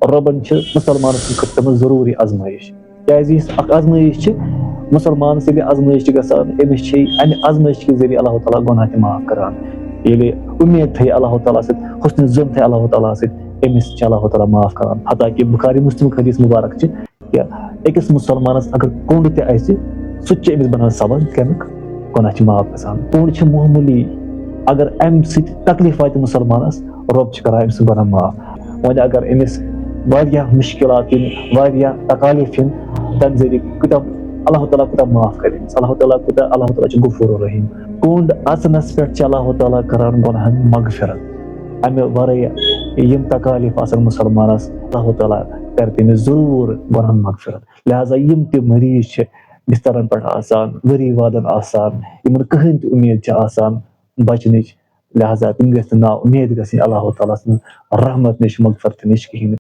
रबन मुसलमान खत्म जरूरी आजमाइश क्या आजमाइश मुसलमान आजमाइश अमिस अमि आजमाइश के जरिए अल्लाह ताला गुनाह माफ करान ये उम्मीद थे अल्लाह ताला से हुस्न ज़न थे अल्लाह ताला से अमिस अल्लाह ताला माफ करान हता कि बुखारी मुस्लिम हदीस मुबारक क्या अकिस मुसलमानस अगर कोंड ते आइसे सह अमिस बनान सबब कमिक गुनाह माफ गसान कोंड मामूली अगर अम तकलीफ वात मुसलमानस रब करान अमिस बनान माफ वन अगर अमिस मुश्किलात तकालीफ तम जरिए अल्लाह ताला कुता माफ कर अल्लाह ताला गफूर रहीम कोंड अचनस पे अल्लाह ताला करान गुनाहन मगफिरत अमे वरय यम तकालीफ मुसलमानस अल्लाह ताला कर तमिस जरूर गुनाहन मगफिरत लिहाजा यम ते मरीज बिस्तरन पे वरी वादन यमन कहीं उम्मीद बचन लिहाजा तम गि ना उम्मीद गि अल्लाह ताला रहमत नश मगफिरत नश कहीं।